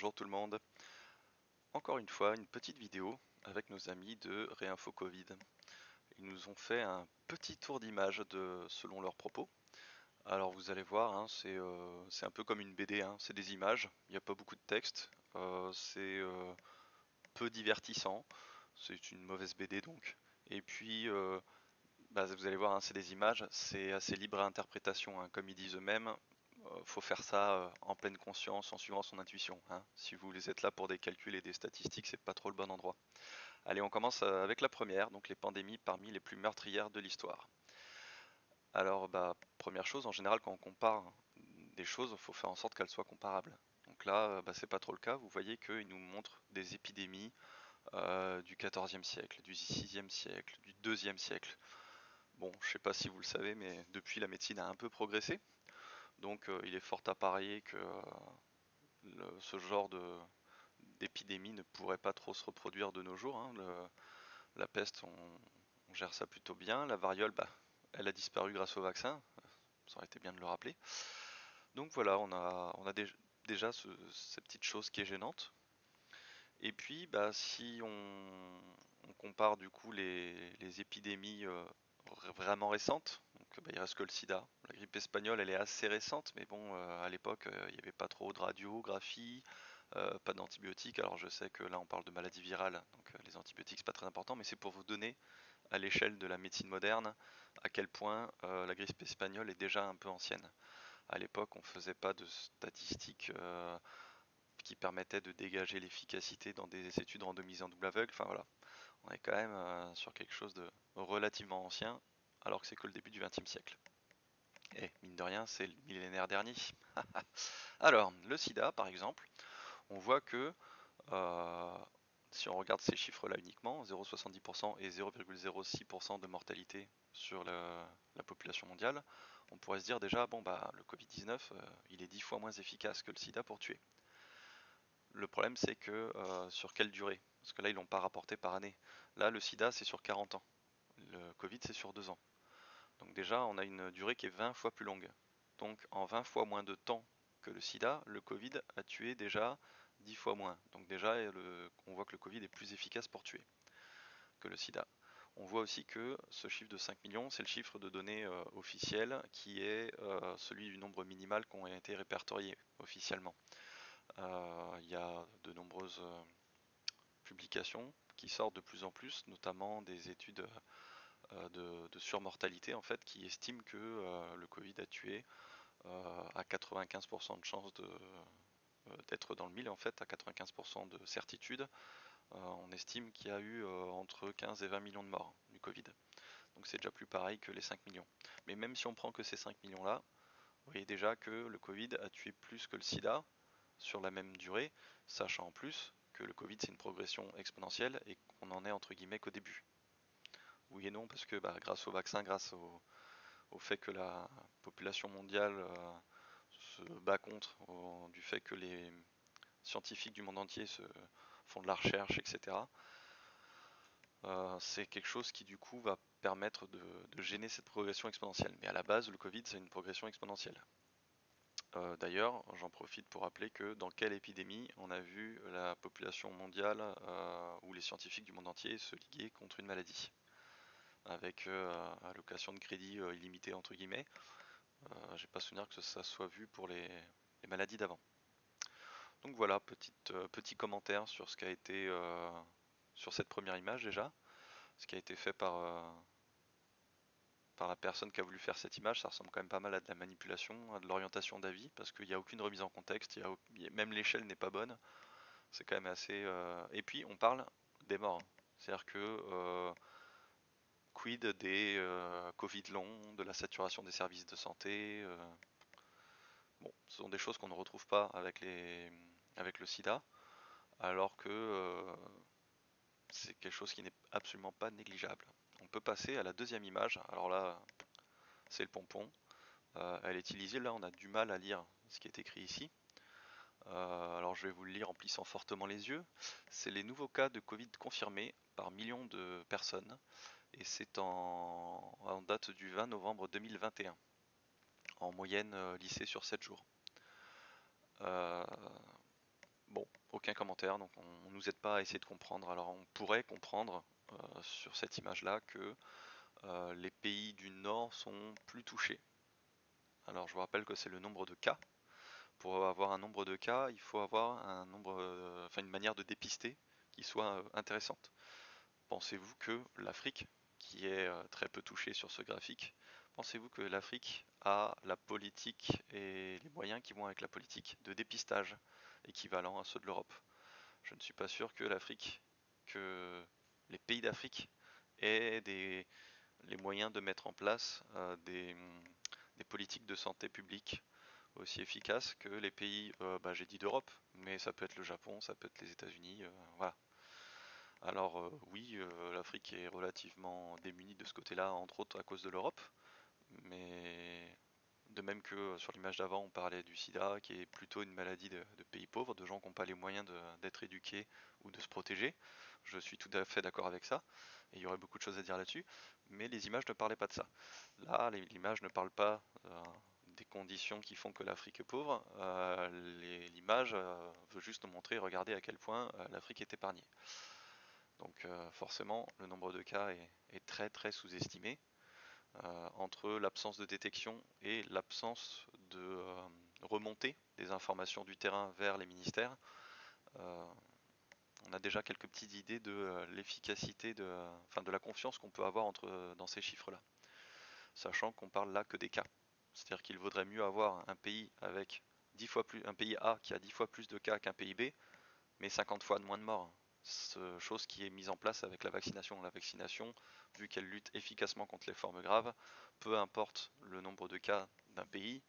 bonjour tout le monde. Encore une fois, une petite vidéo avec nos amis de Réinfo Covid. Ils nous ont fait un petit tour d'image selon leurs propos. Alors vous allez voir, hein, c'est un peu comme une BD, hein, c'est des images, il n'y a pas beaucoup de texte, c'est peu divertissant, c'est une mauvaise BD donc. Et puis, vous allez voir, hein, c'est des images, c'est assez libre à interprétation, hein, comme ils disent eux-mêmes. Faut faire ça en pleine conscience, en suivant son intuition, hein. Si vous êtes là pour des calculs et des statistiques, c'est pas trop le bon endroit. Allez, on commence avec la première, donc les pandémies parmi les plus meurtrières de l'histoire. Alors, première chose, en général, quand on compare des choses, il faut faire en sorte qu'elles soient comparables. Donc là, c'est pas trop le cas. Vous voyez qu'ils nous montrent des épidémies du XIVe siècle, du VIe siècle, du IIe siècle. Bon, je sais pas si vous le savez, mais depuis la médecine a un peu progressé. Donc il est fort à parier que ce genre d'épidémie ne pourrait pas trop se reproduire de nos jours, hein. La peste, on gère ça plutôt bien. La variole, elle a disparu grâce au vaccin. Ça aurait été bien de le rappeler. Donc voilà, on a déjà cette petite chose qui est gênante. Et puis, si on compare du coup les épidémies vraiment récentes, donc il reste que le sida. La grippe espagnole, elle est assez récente, mais bon, à l'époque, il n'y avait pas trop de radiographie, pas d'antibiotiques. Alors je sais que là, on parle de maladies virales, donc les antibiotiques, c'est pas très important, mais c'est pour vous donner à l'échelle de la médecine moderne à quel point la grippe espagnole est déjà un peu ancienne. À l'époque, on faisait pas de statistiques qui permettaient de dégager l'efficacité dans des études randomisées en double aveugle. Enfin voilà, on est quand même sur quelque chose de relativement ancien, alors que c'est que le début du XXe siècle. Et mine de rien, c'est le millénaire dernier. Alors, le sida, par exemple, on voit que euh, si on regarde ces chiffres-là uniquement, 0,70% et 0,06% de mortalité sur la population mondiale, on pourrait se dire déjà, bon le Covid-19, il est 10 fois moins efficace que le sida pour tuer. Le problème, c'est que sur quelle durée? Parce que là, ils l'ont pas rapporté par année. Là, le sida, c'est sur 40 ans. Le Covid, c'est sur 2 ans. Donc déjà, on a une durée qui est 20 fois plus longue. Donc en 20 fois moins de temps que le sida, le Covid a tué déjà 10 fois moins. Donc déjà, on voit que le Covid est plus efficace pour tuer que le sida. On voit aussi que ce chiffre de 5 millions, c'est le chiffre de données officiel qui est celui du nombre minimal qui ont été répertoriés officiellement. Il y a de nombreuses publications qui sortent de plus en plus, notamment des études de surmortalité en fait, qui estiment que le Covid a tué à 95% de chances d'être dans le mille en fait, à 95% de certitude. On estime qu'il y a eu entre 15 et 20 millions de morts du Covid. Donc c'est déjà plus pareil que les 5 millions. Mais même si on prend que ces 5 millions là, vous voyez déjà que le Covid a tué plus que le sida sur la même durée, sachant en plus que le Covid c'est une progression exponentielle et qu'on en est entre guillemets qu'au début. Oui et non, parce que grâce au vaccin, grâce au fait que la population mondiale se bat contre, du fait que les scientifiques du monde entier font de la recherche, etc., c'est quelque chose qui du coup va permettre de gêner cette progression exponentielle. Mais à la base, le Covid, c'est une progression exponentielle. D'ailleurs, j'en profite pour rappeler que dans quelle épidémie on a vu la population mondiale ou les scientifiques du monde entier se liguer contre une maladie, avec allocation de crédit illimitée entre guillemets. J'ai pas souvenir que ça soit vu pour les maladies d'avant. Donc voilà, petit commentaire sur ce qui a été sur cette première image déjà, ce qui a été fait par la personne qui a voulu faire cette image. Ça ressemble quand même pas mal à de la manipulation, à de l'orientation d'avis, parce qu'il n'y a aucune remise en contexte, même l'échelle n'est pas bonne. C'est quand même assez. Et puis on parle des morts, c'est-à-dire que quid des Covid longs, de la saturation des services de santé. Bon, ce sont des choses qu'on ne retrouve pas avec le sida, alors que c'est quelque chose qui n'est absolument pas négligeable. On peut passer à la deuxième image. Alors là, c'est le pompon. Elle est utilisée. Là, on a du mal à lire ce qui est écrit ici. Alors je vais vous le lire en plissant fortement les yeux. C'est les nouveaux cas de Covid confirmés par millions de personnes. Et c'est en date du 20 novembre 2021. En moyenne lissée sur 7 jours. Bon, commentaires, donc on nous aide pas à essayer de comprendre. Alors on pourrait comprendre sur cette image-là que les pays du Nord sont plus touchés. Alors je vous rappelle que c'est le nombre de cas. Pour avoir un nombre de cas, il faut avoir un nombre, une manière de dépister qui soit intéressante. Pensez-vous que l'Afrique, qui est très peu touchée sur ce graphique, pensez-vous que l'Afrique a la politique et les moyens qui vont avec la politique de dépistage équivalent à ceux de l'Europe? Je ne suis pas sûr que que les pays d'Afrique aient les moyens de mettre en place des politiques de santé publique aussi efficaces que les pays, j'ai dit d'Europe, mais ça peut être le Japon, ça peut être les États-Unis, voilà. Alors oui, l'Afrique est relativement démunie de ce côté-là, entre autres à cause de l'Europe, mais de même que sur l'image d'avant, on parlait du sida, qui est plutôt une maladie de pays pauvres, de gens qui n'ont pas les moyens d'être éduqués ou de se protéger. Je suis tout à fait d'accord avec ça, et il y aurait beaucoup de choses à dire là-dessus, mais les images ne parlaient pas de ça. Là, l'image ne parle pas des conditions qui font que l'Afrique est pauvre, l'image veut juste nous montrer, regardez à quel point l'Afrique est épargnée. Donc forcément, le nombre de cas est très très sous-estimé. Entre l'absence de détection et l'absence de remontée des informations du terrain vers les ministères, on a déjà quelques petites idées de l'efficacité, de la confiance qu'on peut avoir dans ces chiffres-là. Sachant qu'on parle là que des cas. C'est-à-dire qu'il vaudrait mieux avoir un pays avec 10 fois plus, un pays A qui a 10 fois plus de cas qu'un pays B, mais 50 fois de moins de morts. Chose qui est mise en place avec la vaccination. La vaccination, vu qu'elle lutte efficacement contre les formes graves, peu importe le nombre de cas d'un pays,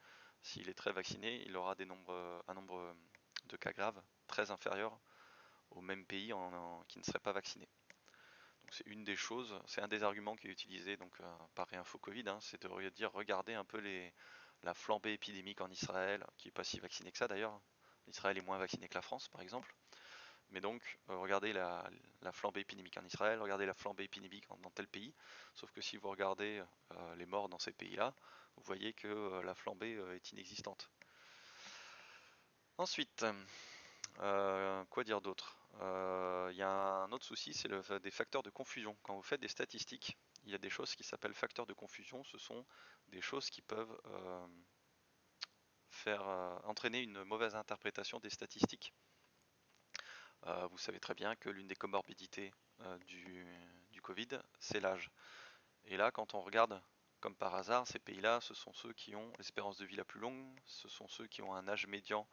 s'il est très vacciné, il aura un nombre de cas graves très inférieur au même pays qui ne serait pas vacciné. Donc c'est une des choses, c'est un des arguments qui est utilisé donc, par Réinfo Covid, hein, c'est de dire regardez un peu la flambée épidémique en Israël, qui n'est pas si vacciné que ça d'ailleurs. Israël est moins vacciné que la France par exemple. Mais donc, regardez la flambée épidémique en Israël, regardez la flambée épidémique dans tel pays. Sauf que si vous regardez les morts dans ces pays-là, vous voyez que la flambée est inexistante. Ensuite, quoi dire d'autre? Il y a un autre souci, c'est des facteurs de confusion. Quand vous faites des statistiques, il y a des choses qui s'appellent facteurs de confusion. Ce sont des choses qui peuvent entraîner une mauvaise interprétation des statistiques. Vous savez très bien que l'une des comorbidités du Covid, c'est l'âge. Et là, quand on regarde, comme par hasard, ces pays-là, ce sont ceux qui ont l'espérance de vie la plus longue, ce sont ceux qui ont un âge médian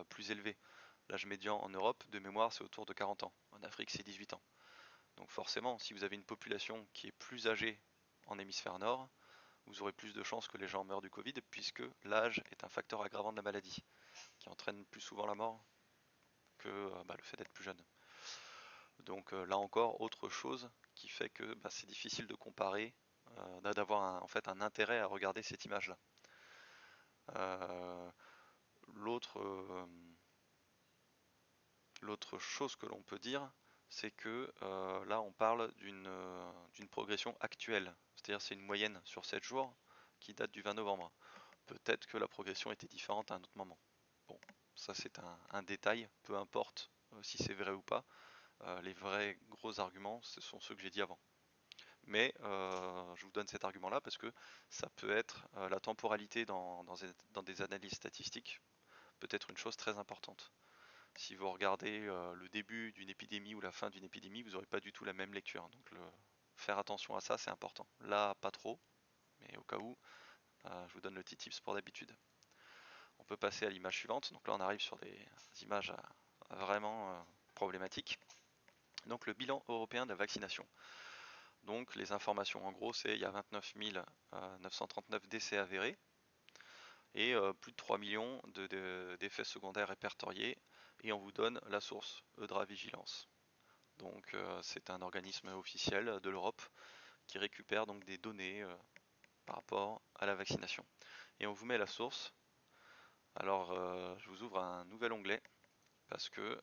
plus élevé. L'âge médian en Europe, de mémoire, c'est autour de 40 ans. En Afrique, c'est 18 ans. Donc forcément, si vous avez une population qui est plus âgée en hémisphère nord, vous aurez plus de chances que les gens meurent du Covid, puisque l'âge est un facteur aggravant de la maladie, qui entraîne plus souvent la mort que le fait d'être plus jeune. Donc là encore, autre chose qui fait que c'est difficile de comparer, d'avoir en fait un intérêt à regarder cette image-là. L'autre chose que l'on peut dire, c'est que là on parle d'une progression actuelle, c'est-à-dire c'est une moyenne sur 7 jours qui date du 20 novembre. Peut-être que la progression était différente à un autre moment. Bon, ça c'est un détail, peu importe si c'est vrai ou pas. Les vrais gros arguments, ce sont ceux que j'ai dit avant. Mais je vous donne cet argument-là parce que ça peut être la temporalité dans des analyses statistiques, peut être une chose très importante. Si vous regardez le début d'une épidémie ou la fin d'une épidémie, vous n'aurez pas du tout la même lecture. Donc faire attention à ça, c'est important. Là, pas trop, mais au cas où, je vous donne le petit tips pour d'habitude. On peut passer à l'image suivante. Donc là, on arrive sur des images vraiment problématiques. Donc le bilan européen de la vaccination. Donc les informations, en gros, c'est il y a 29 939 décès avérés et plus de 3 millions d'effets secondaires répertoriés, et on vous donne la source Eudra Vigilance. Donc c'est un organisme officiel de l'Europe qui récupère donc des données par rapport à la vaccination. Et on vous met la source. Alors je vous ouvre un nouvel onglet parce que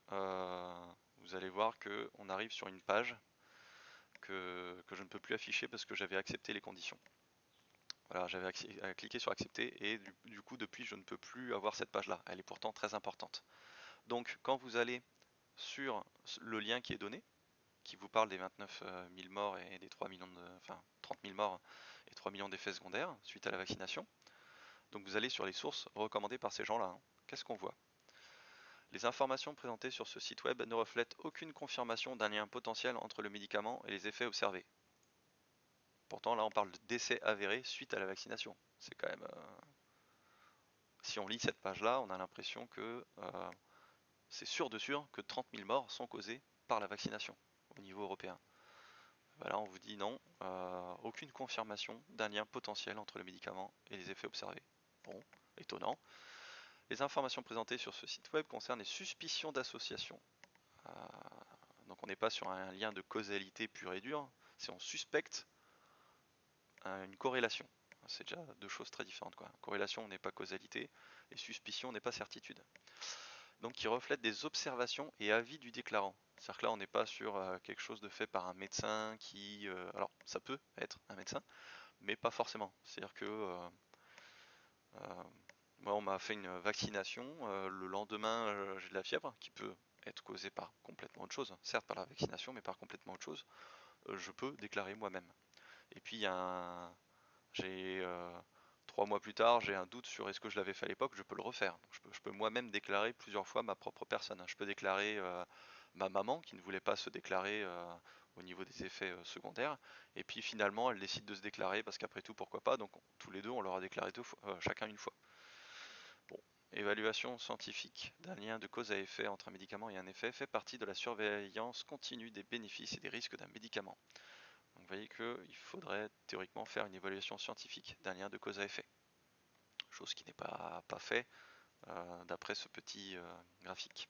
vous allez voir qu'on arrive sur une page que je ne peux plus afficher parce que j'avais accepté les conditions. Voilà, j'avais cliqué sur accepter et coup depuis je ne peux plus avoir cette page là. Elle est pourtant très importante. Donc quand vous allez sur le lien qui est donné, qui vous parle des 29 000 morts et des 3 millions enfin 30 000 morts et 3 millions d'effets secondaires suite à la vaccination. Donc vous allez sur les sources recommandées par ces gens-là. Qu'est-ce qu'on voit? Les informations présentées sur ce site web ne reflètent aucune confirmation d'un lien potentiel entre le médicament et les effets observés. Pourtant là on parle de décès avérés suite à la vaccination. C'est quand même... si on lit cette page-là, on a l'impression que c'est sûr de sûr que 30 000 morts sont causées par la vaccination au niveau européen. Là on vous dit non, aucune confirmation d'un lien potentiel entre le médicament et les effets observés. Bon, étonnant. Les informations présentées sur ce site web concernent les suspicions d'association. Donc on n'est pas sur un lien de causalité pure et dure, c'est on suspecte une corrélation. C'est déjà deux choses très différentes, quoi. Corrélation n'est pas causalité et suspicion n'est pas certitude. Donc qui reflète des observations et avis du déclarant. C'est-à-dire que là on n'est pas sur quelque chose de fait par un médecin qui... alors ça peut être un médecin, mais pas forcément. C'est-à-dire que moi on m'a fait une vaccination, le lendemain j'ai de la fièvre qui peut être causée par complètement autre chose, certes par la vaccination mais par complètement autre chose, je peux déclarer moi-même. Et puis il y a j'ai 3 mois plus tard, j'ai un doute sur est-ce que je l'avais fait à l'époque, je peux le refaire. Donc je peux moi-même déclarer plusieurs fois ma propre personne. Je peux déclarer ma maman qui ne voulait pas se déclarer au niveau des effets secondaires, et puis finalement elle décide de se déclarer parce qu'après tout pourquoi pas, donc tous les deux on leur a déclaré chacun une fois. Bon, évaluation scientifique d'un lien de cause à effet entre un médicament et un effet fait partie de la surveillance continue des bénéfices et des risques d'un médicament. Donc vous voyez qu'il faudrait théoriquement faire une évaluation scientifique d'un lien de cause à effet, chose qui n'est pas fait d'après ce petit graphique.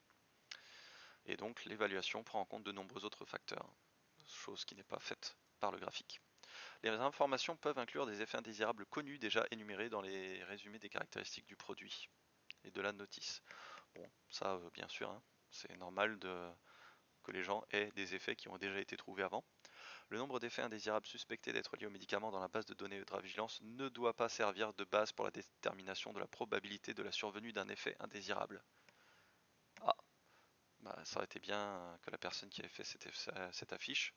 Et donc l'évaluation prend en compte de nombreux autres facteurs, chose qui n'est pas faite par le graphique. Les informations peuvent inclure des effets indésirables connus déjà énumérés dans les résumés des caractéristiques du produit et de la notice. Bon, ça bien sûr, hein, c'est normal que les gens aient des effets qui ont déjà été trouvés avant. Le nombre d'effets indésirables suspectés d'être liés au médicament dans la base de données Eudravigilance ne doit pas servir de base pour la détermination de la probabilité de la survenue d'un effet indésirable. Ah, bah, ça aurait été bien que la personne qui avait fait cette affiche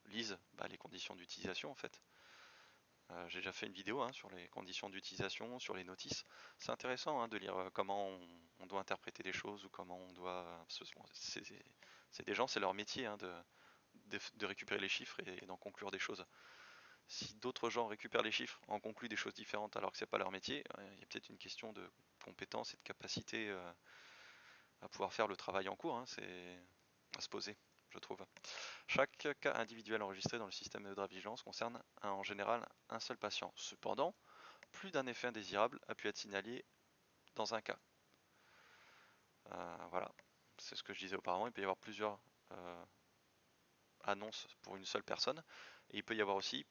lise les conditions d'utilisation en fait. J'ai déjà fait une vidéo sur les conditions d'utilisation, sur les notices. C'est intéressant de lire comment on doit interpréter les choses ou comment on doit... C'est des gens, c'est leur métier de récupérer les chiffres et d'en conclure des choses. Si d'autres gens récupèrent les chiffres, en concluent des choses différentes alors que c'est pas leur métier, il y a peut-être une question de compétence et de capacité à pouvoir faire le travail en cours, c'est à se poser, je trouve. Chaque cas individuel enregistré dans le système de Eudravigilance concerne en général un seul patient. Cependant, plus d'un effet indésirable a pu être signalé dans un cas. Voilà, c'est ce que je disais auparavant, il peut y avoir plusieurs annonces pour une seule personne, et il peut y avoir aussi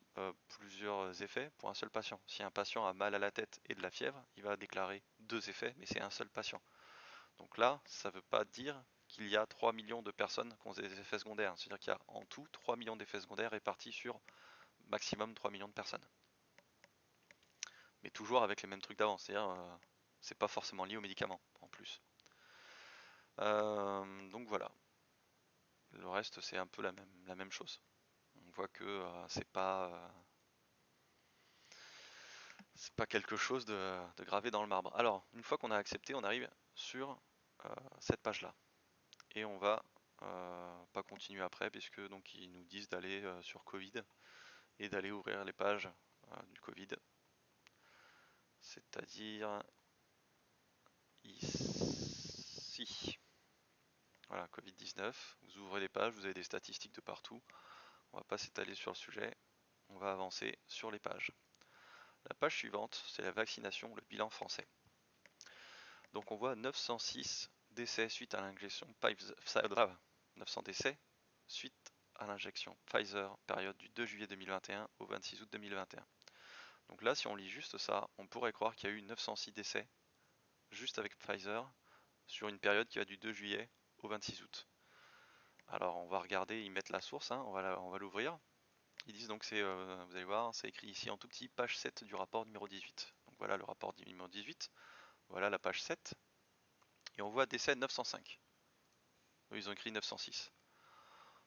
plusieurs effets pour un seul patient. Si un patient a mal à la tête et de la fièvre, il va déclarer 2 effets, mais c'est un seul patient. Donc là, ça ne veut pas dire qu'il y a 3 millions de personnes qui ont des effets secondaires. C'est-à-dire qu'il y a en tout 3 millions d'effets secondaires répartis sur maximum 3 millions de personnes. Mais toujours avec les mêmes trucs d'avant, c'est-à-dire c'est pas forcément lié aux médicaments en plus. Donc voilà. Le reste c'est un peu la même chose. On voit que c'est pas quelque chose de gravé dans le marbre. Alors, une fois qu'on a accepté, on arrive sur cette page-là. Et on va pas continuer après, puisque donc ils nous disent d'aller sur Covid et d'aller ouvrir les pages du Covid. C'est-à-dire ici. Voilà, Covid-19. Vous ouvrez les pages, vous avez des statistiques de partout. On va pas s'étaler sur le sujet. On va avancer sur les pages. La page suivante, c'est la vaccination, le bilan français. Donc on voit 906 décès suite à l'injection Pfizer, 900 décès suite à l'injection Pfizer, période du 2 juillet 2021 au 26 août 2021. Donc là, si on lit juste ça, on pourrait croire qu'il y a eu 906 décès juste avec Pfizer sur une période qui va du 2 juillet au 26 août. Alors on va regarder, ils mettent la source, on va l'ouvrir. Ils disent donc vous allez voir, c'est écrit ici en tout petit, page 7 du rapport numéro 18. Donc voilà le rapport numéro 18, voilà la page 7, et on voit décès 905. Eux, ils ont écrit 906.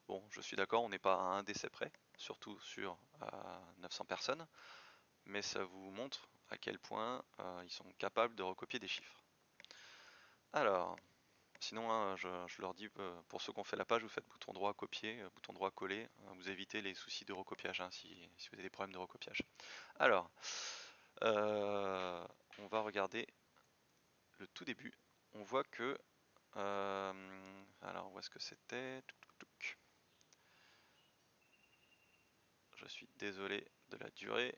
Bon, je suis d'accord, on n'est pas à un décès près, surtout sur 900 personnes, mais ça vous montre à quel point ils sont capables de recopier des chiffres. Alors, sinon, hein, je leur dis, pour ceux qui ont fait la page, vous faites bouton droit copier, bouton droit coller, vous évitez les soucis de recopiage hein, si vous avez des problèmes de recopiage. Alors, on va regarder le tout début. On voit que, alors où est-ce que c'était? Je suis désolé de la durée.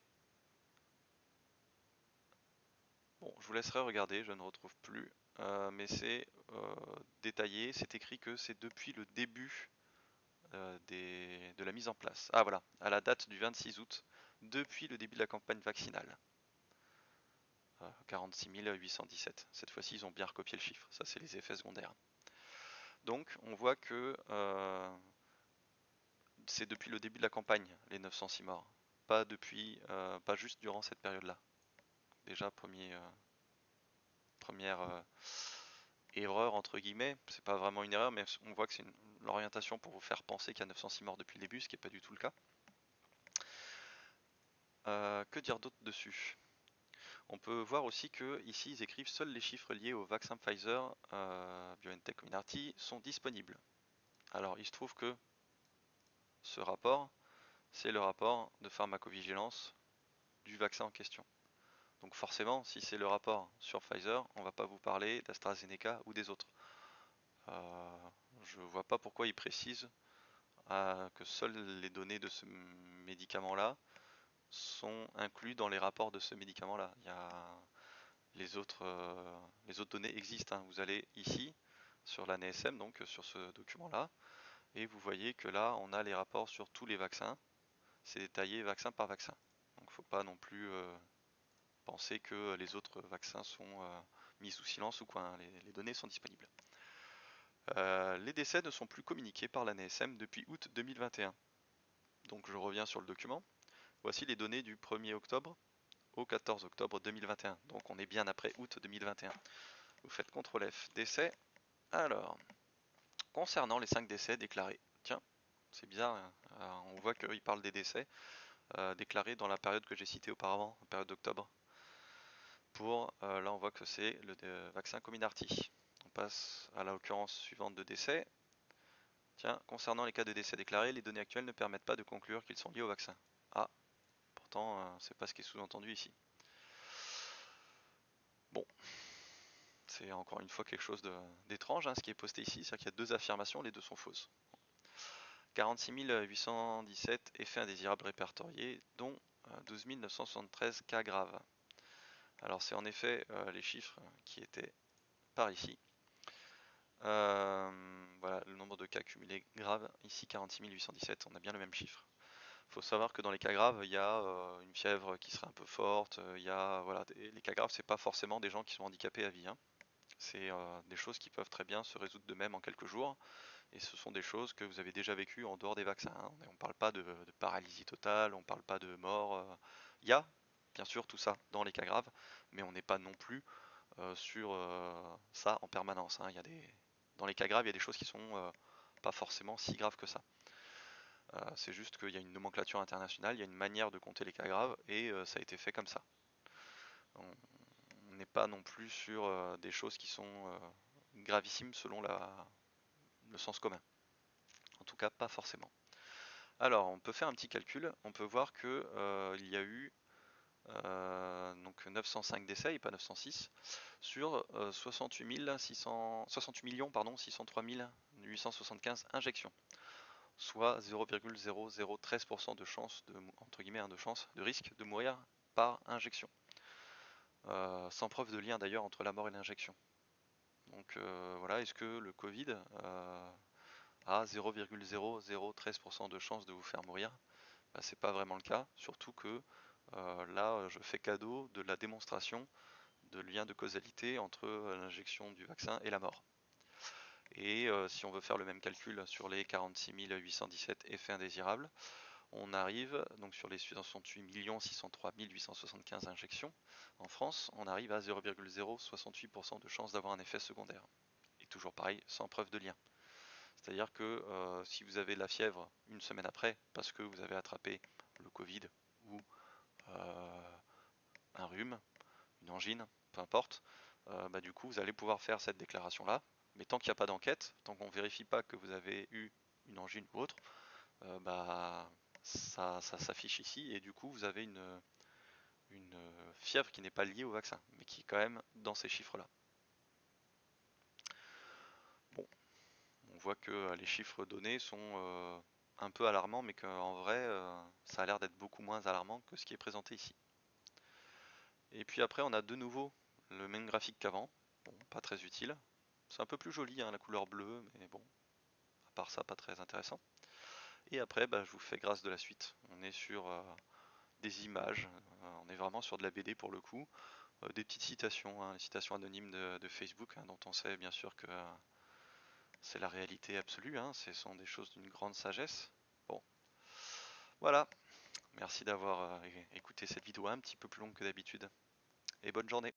Bon, je vous laisserai regarder, je ne retrouve plus, mais c'est détaillé, c'est écrit que c'est depuis le début de la mise en place. Ah voilà, à la date du 26 août, depuis le début de la campagne vaccinale. 46 817. Cette fois-ci, ils ont bien recopié le chiffre, ça c'est les effets secondaires. Donc, on voit que c'est depuis le début de la campagne, les 906 morts. Pas depuis, pas juste durant cette période-là. Déjà, première erreur entre guillemets, c'est pas vraiment une erreur, mais on voit que c'est l'orientation pour vous faire penser qu'il y a 906 morts depuis le début, ce qui n'est pas du tout le cas. Que dire d'autre dessus? On peut voir aussi que ici ils écrivent seuls les chiffres liés au vaccin Pfizer BioNTech Comirnaty sont disponibles. Alors il se trouve que ce rapport, c'est le rapport de pharmacovigilance du vaccin en question. Donc forcément, si c'est le rapport sur Pfizer, on ne va pas vous parler d'AstraZeneca ou des autres. Je vois pas pourquoi ils précisent que seules les données de ce médicament-là sont inclus dans les rapports de ce médicament-là. Les autres données existent, hein. Vous allez ici sur la NSM, donc sur ce document-là, et vous voyez que là on a les rapports sur tous les vaccins. C'est détaillé vaccin par vaccin. Donc il ne faut pas non plus penser que les autres vaccins sont mis sous silence ou quoi, hein. Les données sont disponibles. Les décès ne sont plus communiqués par la NSM depuis août 2021. Donc je reviens sur le document. Voici les données du 1er octobre au 14 octobre 2021. Donc on est bien après août 2021. Vous faites CTRL F, décès. Alors, concernant les 5 décès déclarés, tiens, c'est bizarre, hein. On voit qu'il parle des décès déclarés dans la période que j'ai citée auparavant, la période d'octobre. Là on voit que c'est le vaccin Comirnaty. On passe à l'occurrence suivante de décès. Tiens, concernant les cas de décès déclarés, les données actuelles ne permettent pas de conclure qu'ils sont liés au vaccin. Ah, pourtant c'est pas ce qui est sous-entendu ici. Bon, c'est encore une fois quelque chose d'étrange hein, ce qui est posté ici, c'est-à-dire qu'il y a deux affirmations, les deux sont fausses. 46 817 effets indésirables répertoriés, dont 12 973 cas graves. Alors c'est en effet les chiffres qui étaient par ici. Voilà le nombre de cas cumulés graves, ici 46 817, on a bien le même chiffre. Il faut savoir que dans les cas graves, il y a une fièvre qui serait un peu forte, voilà, les cas graves, c'est pas forcément des gens qui sont handicapés à vie, hein. C'est des choses qui peuvent très bien se résoudre de même en quelques jours, et ce sont des choses que vous avez déjà vécues en dehors des vaccins, hein. On ne parle pas de paralysie totale, on ne parle pas de mort. Il y a bien sûr tout ça dans les cas graves, mais on n'est pas non plus sur ça en permanence, hein. Dans les cas graves, il y a des choses qui sont pas forcément si graves que ça. C'est juste qu'il y a une nomenclature internationale, il y a une manière de compter les cas graves, et ça a été fait comme ça. On n'est pas non plus sur des choses qui sont gravissimes selon le sens commun. En tout cas, pas forcément. Alors, on peut faire un petit calcul. On peut voir que il y a eu donc 905 décès et pas 906 sur 68 603 875 injections, soit 0,0013% de chance entre guillemets, hein, de chance, de risque de mourir par injection. Sans preuve de lien d'ailleurs entre la mort et l'injection. Donc voilà, est-ce que le Covid a 0,0013% de chance de vous faire mourir? Bah, c'est pas vraiment le cas, surtout que là je fais cadeau de la démonstration de lien de causalité entre l'injection du vaccin et la mort. Et si on veut faire le même calcul sur les 46 817 effets indésirables, on arrive donc sur les 68 603 875 injections en France, on arrive à 0,068% de chance d'avoir un effet secondaire. Et toujours pareil, sans preuve de lien. C'est-à-dire que si vous avez de la fièvre une semaine après, parce que vous avez attrapé le Covid ou un rhume, une angine, peu importe, bah, du coup vous allez pouvoir faire cette déclaration-là. Mais tant qu'il n'y a pas d'enquête, tant qu'on ne vérifie pas que vous avez eu une angine ou autre, bah, ça s'affiche ici et du coup vous avez une fièvre qui n'est pas liée au vaccin, mais qui est quand même dans ces chiffres-là. Bon, on voit que les chiffres donnés sont un peu alarmants, mais qu'en vrai, ça a l'air d'être beaucoup moins alarmant que ce qui est présenté ici. Et puis après, on a de nouveau le même graphique qu'avant. Bon, pas très utile. C'est un peu plus joli, hein, la couleur bleue, mais bon, à part ça, pas très intéressant. Et après, bah, je vous fais grâce de la suite. On est sur des images, on est vraiment sur de la BD pour le coup. Des petites citations, hein, les citations anonymes de Facebook, hein, dont on sait bien sûr que c'est la réalité absolue, hein, ce sont des choses d'une grande sagesse. Bon, voilà, merci d'avoir écouté cette vidéo un petit peu plus longue que d'habitude, et bonne journée.